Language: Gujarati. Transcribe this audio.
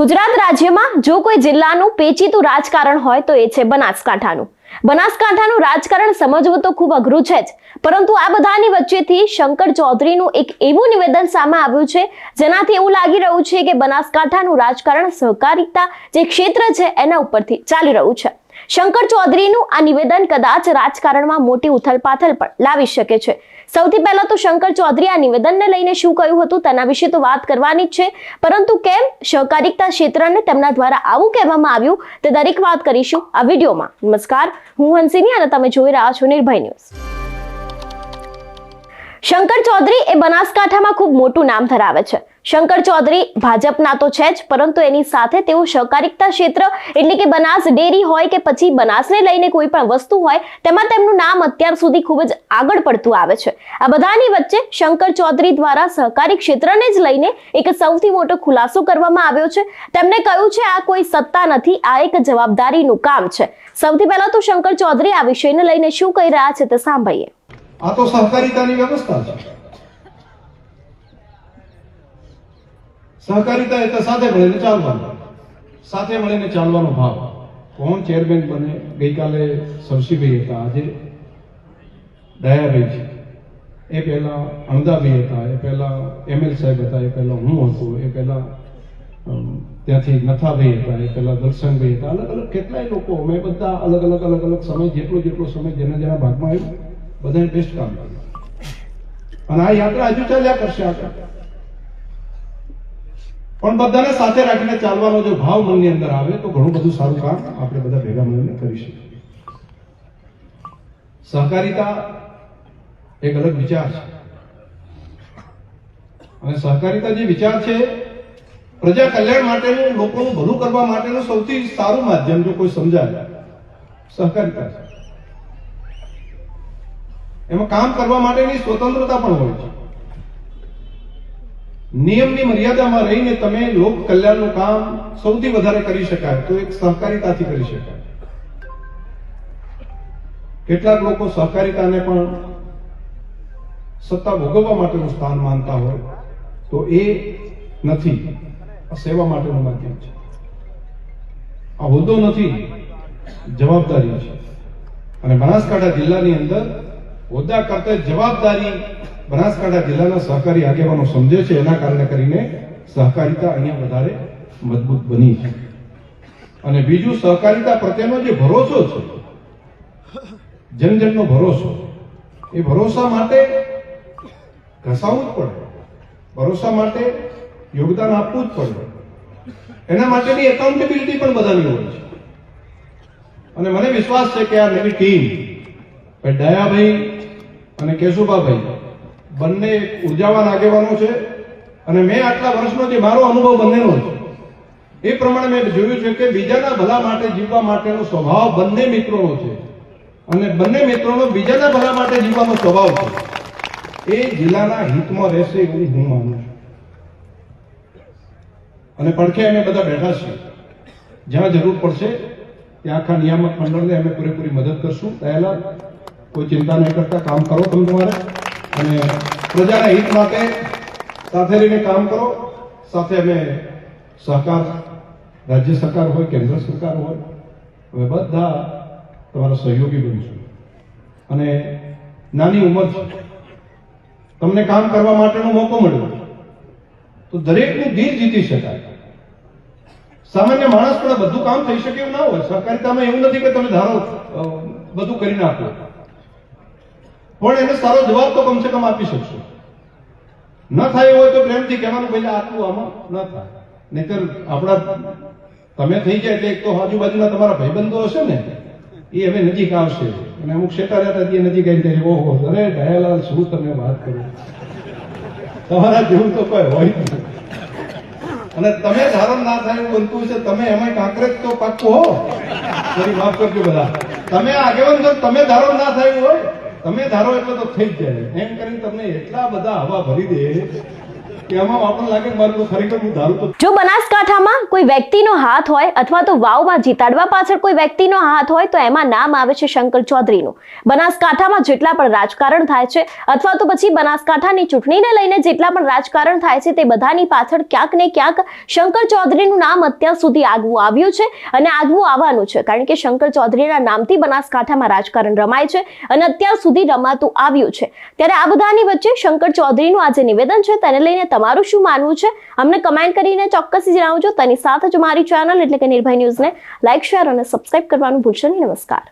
ગુજરાત રાજ્યમાં જો કોઈ જિલ્લાનું પેચીતું રાજકારણ હોય તો એ છે બનાસકાંઠાનું. બનાસકાંઠાનું રાજકારણ સમજવું તો ખૂબ અઘરું છે જ, પરંતુ આ બધાની વચ્ચેથી શંકર ચૌધરીનું એક એવું નિવેદન સામે આવ્યું છે જેનાથી એવું લાગી રહ્યું છે કે બનાસકાંઠાનું રાજકારણ સહકારિતા જે ક્ષેત્ર છે એના ઉપરથી ચાલી રહ્યું છે. શંકર ચૌધરીનું આ નિવેદન કદાચ રાજકારણમાં મોટી ઉથલપાથલ પણ લાવી શકે છે. સૌથી પહેલા તો શંકર ચૌધરી આ નિવેદનને લઈને શું કહ્યું હતું તેના વિશે તો વાત કરવાની જ છે, પરંતુ કેમ સહકારિતા ક્ષેત્રને તેમના દ્વારા આવું કહેવામાં આવ્યું તે દરેક વાત કરીશું આ વિડીયોમાં. નમસ્કાર, હું હંસિની અને તમે જોઈ રહ્યા છો નિર્ભય ન્યૂઝ. શંકર ચૌધરી એ બનાસકાંઠામાં ખૂબ મોટું નામ ધરાવે છે. શંકર ચૌધરી ભાજપના તો છે જ, પરંતુ એની સાથે તેઓ સહકારિતા ક્ષેત્ર એટલે કે બનાસ ડેરી હોય કે પછી બનાસને લઈને કોઈ પણ વસ્તુ હોય તેમાં તેમનું નામ અત્યાર સુધી ખૂબ જ આગળ પડતું આવે છે. આ બધાની વચ્ચે શંકર ચૌધરી દ્વારા સહકારી ક્ષેત્રને જ લઈને એક સૌથી મોટો ખુલાસો કરવામાં આવ્યો છે. તેમણે કહ્યું છે આ કોઈ સત્તા નથી, આ એક જવાબદારીનું કામ છે. સૌથી પહેલા તો શંકર ચૌધરી આ વિષયને લઈને શું કહી રહ્યા છે તે સાંભળીએ. આ તો સહકારિતાની વ્યવસ્થા છે. સહકારિતા એટલે સાથે મળીને ચાલવાનો ભાવ. કોણ ચેરમેન બને? ગઈકાલે સરસીભાઈ હતા, આજે દયાભાઈ છે, એ પહેલા અણદાભાઈ હતા, એ પહેલા એમએલ સાહેબ હતા, એ પહેલા હું હતો, એ પહેલા ત્યાંથી નથાભાઈ હતા, એ પહેલા દર્શનભાઈ હતા. અલગ અલગ કેટલાય લોકો, અમે બધા અલગ અલગ સમય જેટલો સમય જેના ભાગમાં આવ્યું બધાને બેસ્ટ કામ કર્યું. અને આ યાત્રા હજુ ચાલ્યા કરશે આગળ, પણ બધાને સાથે રાખીને ચાલવાનો જો ભાવ મનની અંદર આવે તો ઘણું બધું સારું કામ આપણે બધા ભેગા મળીને કરી શકીએ. સહકારિતા એક અલગ વિચાર છે, અને સહકારિતા જે વિચાર છે પ્રજા કલ્યાણ માટેનું, લોકોનું ભલું કરવા માટેનું સૌથી સારું માધ્યમ જો કોઈ સમજાય સહકારિતા છે. એમાં કામ કરવા માટેની સ્વતંત્રતા પણ હોય છે. નિયમની મર્યાદામાં રહીને તમે લોક કલ્યાણનું કામ સૌથી વધારે કરી શકાય તો એક સહકારિતાથી કરી શકાય. કેટલાક લોકો સહકારિતાને પણ સત્તા ભોગવવા માટેનું સ્થાન માનતા હોય તો એ નથી, આ સેવા માટેનું માધ્યમ છે. આ હોદ્દો નથી, જવાબદારી છે. અને બનાસકાંઠા જિલ્લાની અંદર હોદ્દા કરતા જવાબદારી બનાસકાંઠા જિલ્લાના સહકારી આગેવાનો સમજે છે. એના કારણે કરીને સહકારિતા અહીંયા વધારે મજબૂત બની છે. અને બીજું, સહકારિતા પ્રત્યેનો જે ભરોસો છે, જનજનનો ભરોસો, એ ભરોસા માટે ઘસાવવું જ પડે, ભરોસા માટે યોગદાન આપવું જ પડે. એના માટેની એકાઉન્ટેબિલિટી પણ બધાની હોય છે. અને મને વિશ્વાસ છે કે આ નવી ટીમ દયાભાઈ અને કેશુભાભાઈ બંને ઉર્જાવાન આગેવાનો છે. અને મેં આટલા વર્ષનો જે મારો અનુભવ બંનેનો છે એ પ્રમાણે મેં જોયું છે કે બીજાના ભલા માટે જીવવા માટેનો સ્વભાવ બંને મિત્રોનો છે, અને બંને મિત્રોનો બીજાના ભલા માટે જીવવાનો સ્વભાવ છે. એ જિલ્લાના હિતમાં રહેશે એવું હું માનું છું. અને પડખે અમે બધા બેઠા છીએ, જ્યાં જરૂર પડશે ત્યાં આખા નિયામક મંડળને અમે પૂરેપૂરી મદદ કરશું. પહેલા કોઈ ચિંતા નહીં કરતા, કામ કરો તમે તમારે, અને પ્રજાના હિત માટે સાથે રહીને કામ કરો. સાથે અમે સહકાર, રાજ્ય સરકાર હોય, કેન્દ્ર સરકાર હોય, અમે બધા તમારા સહયોગી બનીશું. અને નાની ઉંમર છે, તમને કામ કરવા માટેનો મોકો મળ્યો તો દરેકનું દિલ જીતી શકાય. સામાન્ય માણસ પણ બધું કામ થઈ શકે એવું ના હોય. સહકારિતામાં એવું નથી કે તમે ધારો બધું કરી નાખો, પણ એને સારો જવાબ તો કમસે કમ આપી શકશો. ન થાય હોય તો પ્રેમથી કહેવાનું, ભાઈ આટલું આમાં ન થાય. નહીતર આપણા તમે થઈ જાય એટલે એક તો આજુબાજુના તમારા ભાઈબંધો હશે ને, એ હવે નજીક આવશે. અને અમુક શેટારેટા નજીક આવી જાય, ઓહો અરે દયાલાલ શું તમે વાત કરો, તમારા જેવું તો કોઈ હોય નહીં. અને તમે ધારણ ના થાય એવું બનતું છે, તમે એમાં કાંકરેજ તો પાક્કું હો, ફરી માફ કરજો બધા. તમે આગેવાન છો, તમે ધારણ ના થાય એવું હોય, તમે ધારો એટલે તો થઈ જ જાય. એમ કરીને તમને એટલા બધા હવા ભરી દે કે આમાં આપણને લાગે મારું તો ખરેખર હું ધારું તો. જો બનાસકાંઠામાં કોઈ કોઈ વ્યક્તિનો હાથ હોય અથવા તો વાવમાં જીતાડવા પાછળ કોઈ વ્યક્તિનો હાથ હોય તો એમાં નામ આવે છે શંકર ચૌધરીનું. બનાસકાંઠામાં જેટલા પણ રાજકારણ થાય છે અથવા તો પછી બનાસકાંઠાની ચૂંટણીને લઈને જેટલા પણ રાજકારણ થાય છે તે બધાની પાછળ ક્યાંક ને ક્યાંક શંકર ચૌધરીનું નામ અત્યાર સુધી આગવું આવ્યું છે અને આગવું આવવાનું છે, કારણ કે શંકર ચૌધરીના નામથી બનાસકાંઠામાં રાજકારણ રમાય છે અને અત્યાર સુધી રમાતું આવ્યું છે. ત્યારે આ બધાની વચ્ચે શંકર ચૌધરીનું આજે નિવેદન છે, તેને લઈને તમારું શું માનવું છે અમને કમેન્ટ કરીને ચોક્કસથી જણાવજો. તેની સાથે જ મારી ચેનલ એટલે કે નિર્ભય ન્યૂઝને લાઇક, શેર અને સબસ્ક્રાઇબ કરવાનું ભૂલશો નહીં. નમસ્કાર.